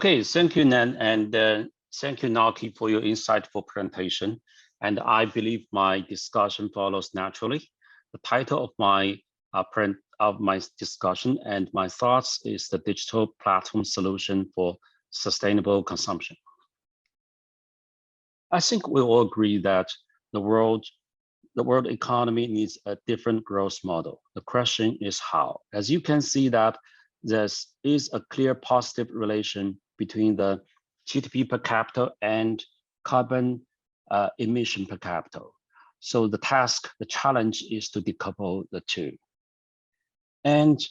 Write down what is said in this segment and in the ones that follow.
Okay, thank you, Nan, and thank you, Naki, for your insightful presentation. And I believe my discussion follows naturally. The title of my discussion and my thoughts is the digital platform solution for sustainable consumption. I think we all agree that the world economy needs a different growth model. The question is how. As you can see that there is a clear positive relation between the GDP per capita and carbon emission per capita. So the challenge is to decouple the two. And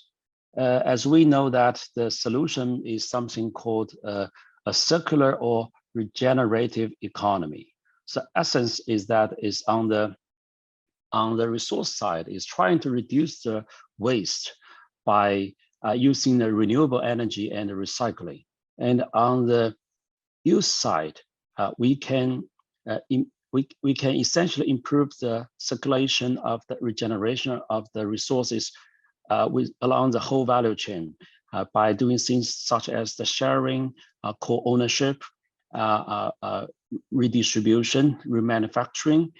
as we know that the solution is something called a circular or regenerative economy. So essence is that is on the resource side is trying to reduce the waste by using the renewable energy and the recycling. And on the use side, we can essentially improve the circulation of the regeneration of the resources along the whole value chain by doing things such as the sharing, co-ownership, redistribution, remanufacturing,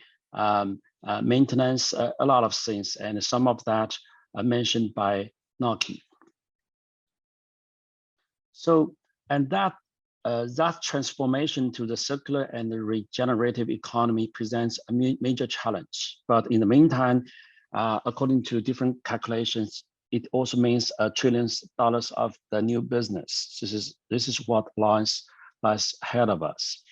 maintenance, a lot of things, and some of that are mentioned by Naki. So, and that transformation to the circular and the regenerative economy presents a major challenge. But in the meantime, according to different calculations, it also means trillions of dollars of the new business. This is what lies ahead of us.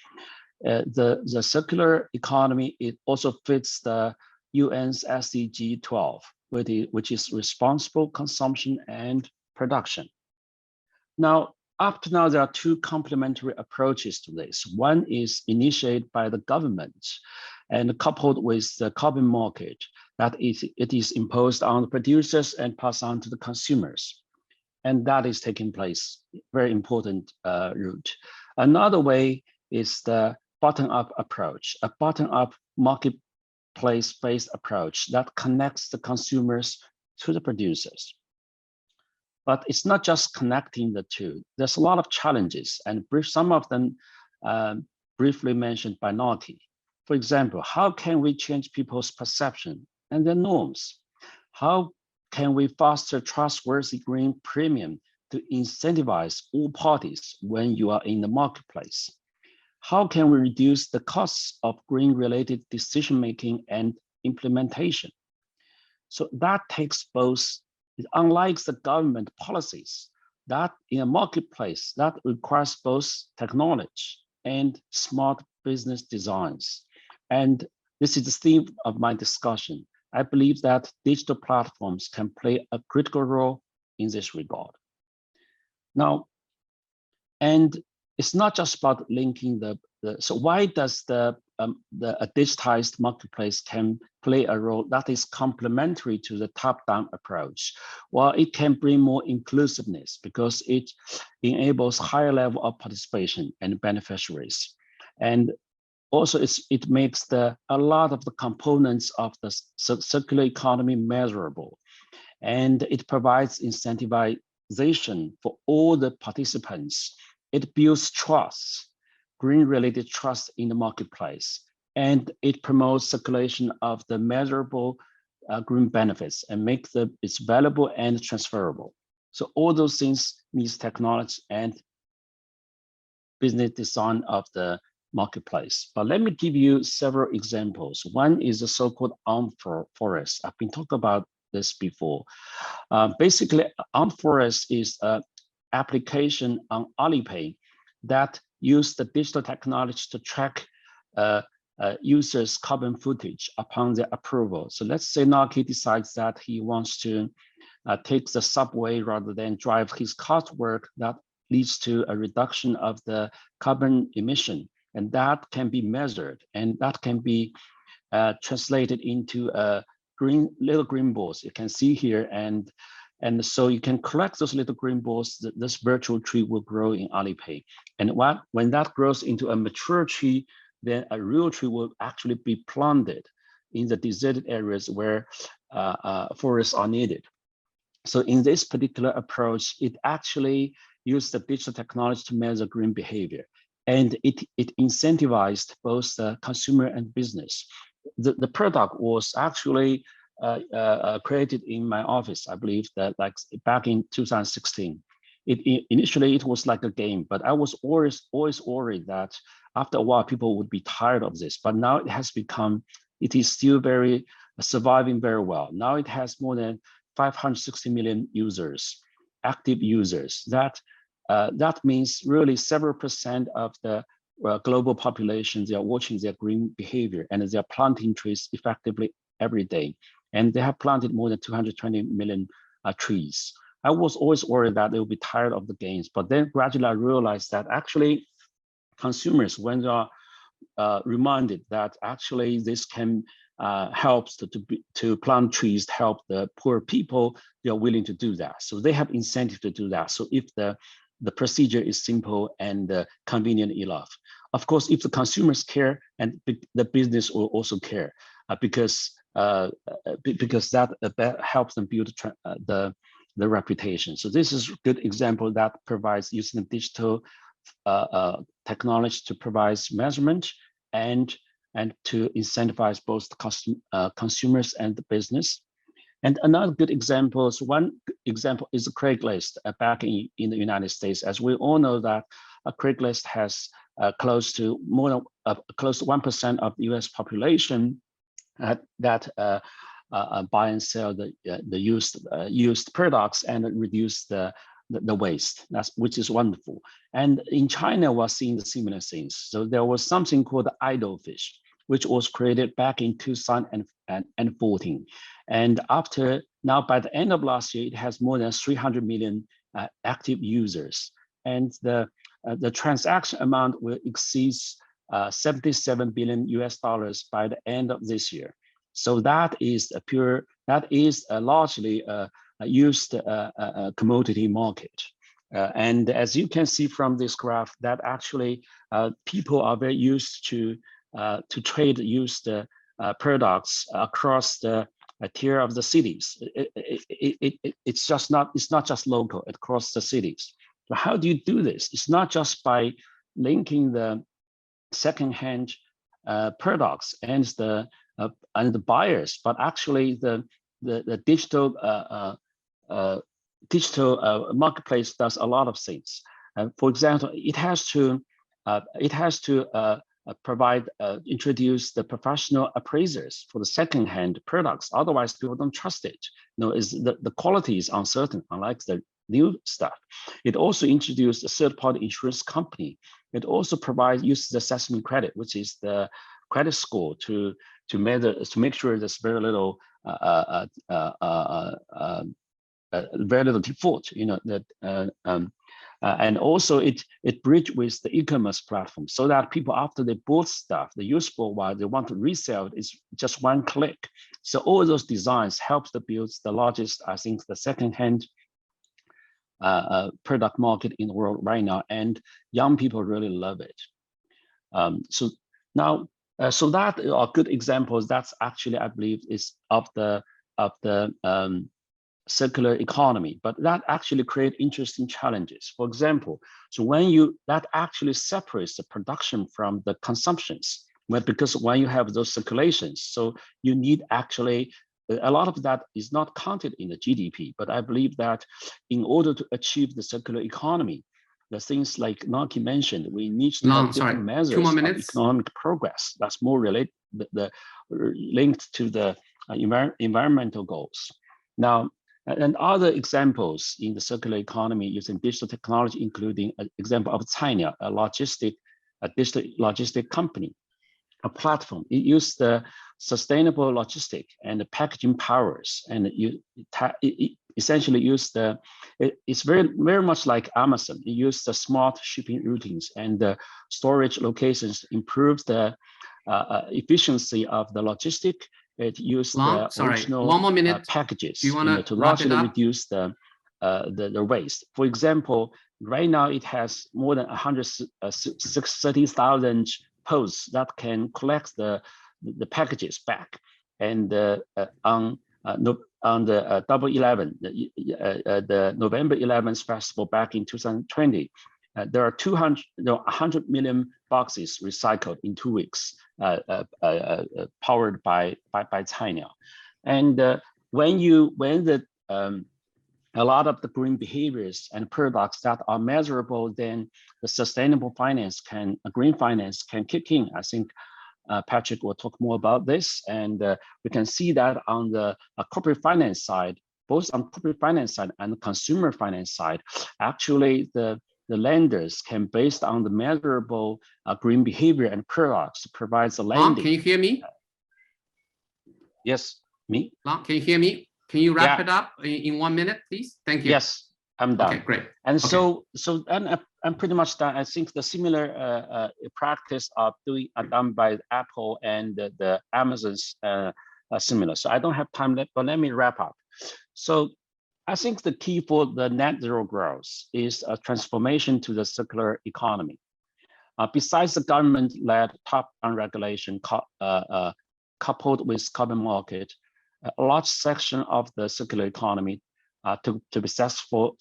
The circular economy, it also fits the UN's SDG 12, which is responsible consumption and production. Now, up to now, there are two complementary approaches to this. One is initiated by the government and coupled with the carbon market, that it is imposed on the producers and passed on to the consumers. And that is taking place, very important route. Another way is the bottom-up approach, a bottom-up marketplace-based approach that connects the consumers to the producers. But it's not just connecting the two. There's a lot of challenges, and some of them briefly mentioned by Naki. For example, how can we change people's perception and their norms? How can we foster trustworthy green premium to incentivize all parties when you are in the marketplace? How can we reduce the costs of green-related decision-making and implementation? So that takes both. It unlike the government policies that in a marketplace that requires both technology and smart business designs. And this is the theme of my discussion. I believe that digital platforms can play a critical role in this regard. Now, and it's not just about linking so why does a digitized marketplace can play a role that is complementary to the top-down approach? Well, it can bring more inclusiveness because it enables higher level of participation and beneficiaries. And also it makes a lot of the components of the circular economy measurable. And it provides incentivization for all the participants. It builds trust, green-related trust in the marketplace, and it promotes circulation of the measurable green benefits and makes it valuable and transferable. So all those things needs technology and business design of the marketplace. But let me give you several examples. One is the so-called armed forest. I've been talking about this before. Basically, armed forest is an application on Alipay that use the digital technology to track users' carbon footage upon their approval. So let's say Naki decides that he wants to take the subway rather than drive his car to work. That leads to a reduction of the carbon emission, and that can be measured, and that can be translated into little green balls. You can see here, and so you can collect those little green balls. This virtual tree will grow in Alipay. And when that grows into a mature tree, then a real tree will actually be planted in the deserted areas where forests are needed. So in this particular approach, it actually used the digital technology to measure green behavior. And it incentivized both the consumer and business. The product was actually created in my office, I believe that like back in 2016. Initially it was like a game, but I was always worried that after a while people would be tired of this. But now it is still surviving very well. Now it has more than 560 million users, active users. That means really several percent of the global population, they are watching their green behavior and they are planting trees effectively every day. And they have planted more than 220 million trees. I was always worried that they would be tired of the games, but then gradually I realized that actually consumers, when they are reminded that actually this can helps to plant trees, to help the poor people, they are willing to do that. So they have incentive to do that. So if the procedure is simple and convenient enough. Of course, if the consumers care, and the business will also care, because that helps them build the reputation. So this is a good example that provides using digital technology to provide measurement and to incentivize both the consumers and the business. And another good example is Craigslist back in the United States. As we all know that Craigslist has close to 1% of the U.S. population that buy and sell the used products and reduce the waste. Which is wonderful. And in China, we're seeing the similar things. So there was something called the idle fish, which was created back in 2014. And now by the end of last year, it has more than 300 million active users. And the transaction amount will exceed $77 billion by the end of this year. So that is largely a used commodity market. And as you can see from this graph, that actually people are very used to trade used products across the tier of the cities. It's not just local, across the cities. So how do you do this? It's not just by linking the secondhand products and the buyers, but actually the digital marketplace does a lot of things. For example, it has to introduce the professional appraisers for the second-hand products. Otherwise, people don't trust it. The quality is uncertain, unlike the new stuff. It also introduced a third-party insurance company. It also provides user assessment credit, which is the credit score to make sure there's very little default. And also it bridged with the e-commerce platform, so that people, after they bought stuff, the useful while they want to resell it, is just one click. So all those designs helps to build the largest, I think, the second-hand product market in the world right now, and young people really love it. So that are good examples. That's actually, I believe, is of the circular economy, but that actually create interesting challenges. For example, so that actually separates the production from the consumptions, because when you have those circulations, so you need actually a lot of that is not counted in the GDP. But I believe that in order to achieve the circular economy, the things like Naki mentioned, we need to have different measures of economic progress. That's more related, linked to the environmental goals. Now, and other examples in the circular economy using digital technology, including an example of China, a digital logistic company, a platform. It used the sustainable logistic and the packaging powers, and it essentially used it's very much like Amazon. It used the smart shipping routines and the storage locations to improve the efficiency of the logistic. It used the original packages to largely reduce the waste. For example, right now it has more than 130,000 posts that can collect the packages back. And on on the Double 11, the November 11th festival back in 2020, there are 100 million boxes recycled in 2 weeks, powered by China. And when a lot of the green behaviors and products that are measurable, then the sustainable green finance can kick in. I think Patrick will talk more about this, and we can see that on the corporate finance side, both on corporate finance side and the consumer finance side, actually the lenders can, based on the measurable green behavior and products, provides the lending. Can you hear me? Yes, me? Can you hear me? Can you wrap it up in 1 minute, please? Thank you. Yes, I'm done. Okay, great. And so I'm pretty much done. I think the similar practice are done by Apple and the Amazon's similar. So I don't have time left, but let me wrap up. So I think the key for the net zero growth is a transformation to the circular economy. Besides the government-led top-down regulation coupled with carbon market, a large section of the circular economy to be successful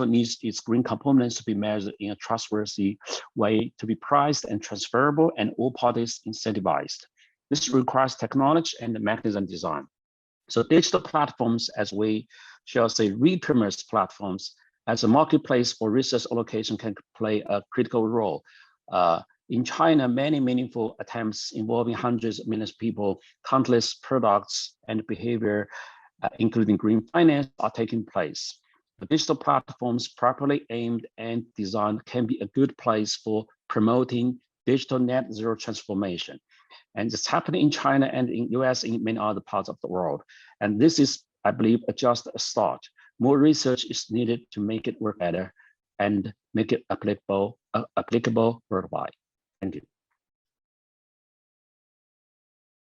needs its green components to be measured in a trustworthy way, to be priced and transferable, and all parties incentivized. This requires technology and the mechanism design. So digital platforms, as we shall say, re-commerce platforms, as a marketplace for resource allocation, can play a critical role. In China, many meaningful attempts involving hundreds of millions of people, countless products and behavior, including green finance, are taking place. The digital platforms properly aimed and designed can be a good place for promoting digital net zero transformation. And it's happening in China and in US, in many other parts of the world. And this is, I believe, just a start. More research is needed to make it work better and make it applicable worldwide. Thank you.